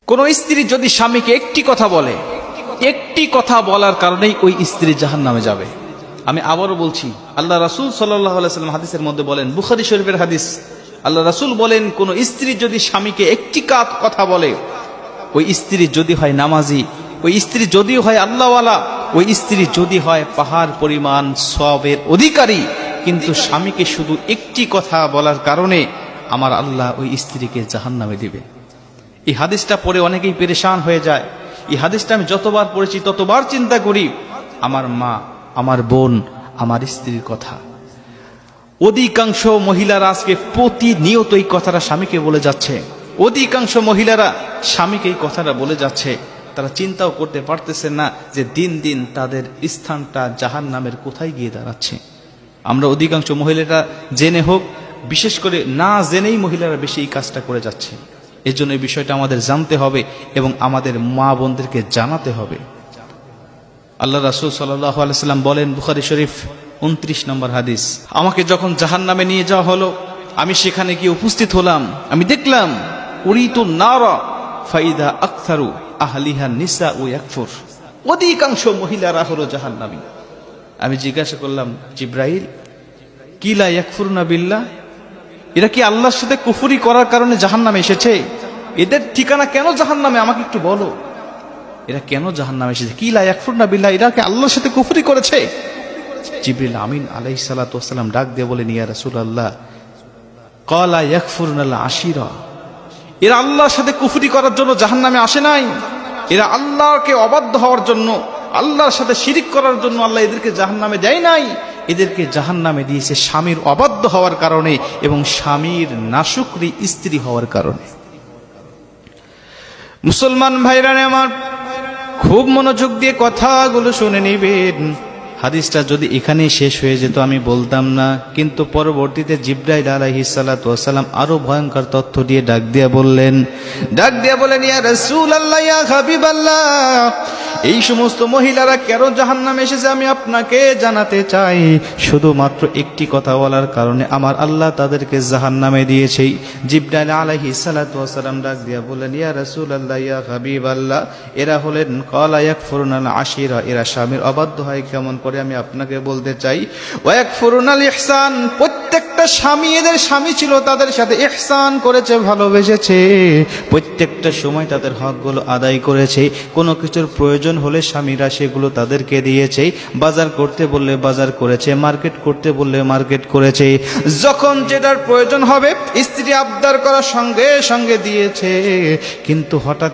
কোন স্ত্রী যদি স্বামীকে একটি কথা বলে, একটি কথা বলার কারণেই ওই স্ত্রী জাহান্নামে যাবে। আমি আবারও বলছি, আল্লাহ রাসূল সাল্লাল্লাহু আলাইহি ওয়াসাল্লাম হাদিসের মধ্যে বলেন, বুখারী শরীফের হাদিস, আল্লাহ রাসূল বলেন, কোন স্ত্রী যদি স্বামীকে একটি কথা বলে, ওই স্ত্রী যদি হয় নামাজি, ওই স্ত্রী যদি হয় আল্লাহওয়ালা, ওই স্ত্রী যদি হয় পাহাড় পরিমাণ সওয়াবের অধিকারী, কিন্তু স্বামীকে শুধু একটি কথা বলার কারণে আমার আল্লাহ ওই স্ত্রীকে জাহান্নামে দিবে। এই হাদিসটা পড়ে অনেকেই পেরেশান হয়ে যায়। এই হাদিসটা আমি যতবার পড়েছি ততবার চিন্তা করি, আমার মা, আমার বোন, আমার স্ত্রীর কথা। অধিকাংশ মহিলারা আজকে প্রতিনিয়ত এই কথাটা স্বামীকে বলে যাচ্ছে। অধিকাংশ মহিলারা স্বামীকে এই কথাটা বলে যাচ্ছে। তারা চিন্তাও করতে পারতেছে না যে দিন দিন তাদের স্থানটা জাহান্নামের কোথায় গিয়ে দাঁড়াচ্ছে। আমরা অধিকাংশ মহিলারা জেনে হোক, বিশেষ করে না জেনেই মহিলারা বেশি এই কাজটা করে যাচ্ছে। এর জন্য এই বিষয়টা আমাদের জানতে হবে এবং আমাদের মা বোনদেরকে জানাতে হবে। আল্লাহ রাসূল সাল্লাল্লাহু আলাইহি ওয়াসাল্লাম বলেন, বুখারী শরীফ 29 নম্বর হাদিস, আমাকে যখন জাহান্নামে নিয়ে যাওয়া হলো, আমি সেখানে গিয়ে উপস্থিত হলাম। আমি দেখলাম উরিতু নারা ফাইদা আকথারু আহলিহা নিসা ও ইয়াকফুর, অধিকাংশ মহিলারা হলো জাহান্নামী। আমি জিজ্ঞাসা করলাম, জিব্রাইল, কি লা ইয়াকফুরনা বিল্লাহ, এরা কি আল্লাহর সাথে কুফরি করার কারণে জাহান্নামে এসেছে? এদের ঠিকানা কেন জাহান্নামে, আমাকে একটু বলো। এরা কেন জাহান্নামে এসেছে? কি লা ইয়াকফুরনা বিল্লাহ, এরা কি আল্লাহর সাথে কুফরি করেছে? জিবরিল আমিন আলাইহিস সালাতু ওয়াস সালাম ডাক দিয়ে বলেন, ইয়া রাসূলুল্লাহ, ক্বালা ইয়াকফুরনাল আশিরা, এরা আল্লাহর সাথে কুফরি করার জন্য জাহান্নামে আসে নাই। এরা আল্লাহকে অবাধ্য হওয়ার জন্য, আল্লাহর সাথে শিরিক করার জন্য আল্লাহ এদেরকে জাহান্নামে দেয় নাই। এদেরকে জাহান্নামে দিয়েছে স্বামীর অবাধ্য হওয়ার কারণে এবং স্বামীর নাশুকরি স্ত্রী হওয়ার কারণে। মুসলমান ভাইরা আমার, খুব মনোযোগ দিয়ে কথাগুলো শুনে নেবেন। হাদিসটা যদি এখানেই শেষ হয়ে যেত আমি বলতাম না, কিন্তু পরবর্তীতে জিবরাইল আলাইহিস সালাতু ওয়াস সালাম আরো ভয়ঙ্কর তথ্য দিয়ে ডাক দিয়া বললেন, ইয়া রাসূলুল্লাহ, ইয়া হাবিবাল্লাহ, এই সমস্ত মহিলারা কেন জাহান্নামে এসেছে আমি আপনাকে জানাতে চাই। শুধুমাত্র একটি কথা বলার কারণে আমার আল্লাহ তাদেরকে জাহান্নামে দিয়েছে। জিবরাইল আলাইহিস সালাতু ওয়াস সালাম ডাক দিয়া বললেন, ইয়া রাসূলুল্লাহ, ইয়া হাবিবাল্লাহ, এরা হলেন ক্বালা ইয়াকফুরুনাল আশিরা, এরা স্বামীর অবাধ্য হয় কেমন করে আমি আপনাকে বলতে চাই। ওয়া ইয়াকফুরুনাল ইহসান, প্রত্যেকটা স্বামী, এদের স্বামী ছিল, তাদের সাথে ইহসান করেছে, ভালোবেসেছে, প্রত্যেকটা সময় তাদের হকগুলো আদায় করেছে। কোনো কিছুর প্রয়োজন হলে স্বামীরা সেগুলো তাদেরকে দিয়েছে, বাজার করতে বললে বাজার করেছে, মার্কেট করতে বললে মার্কেট করেছে, যখন যেটার প্রয়োজন হবে স্ত্রী আবদার করার সঙ্গে সঙ্গে দিয়েছে। কিন্তু হঠাৎ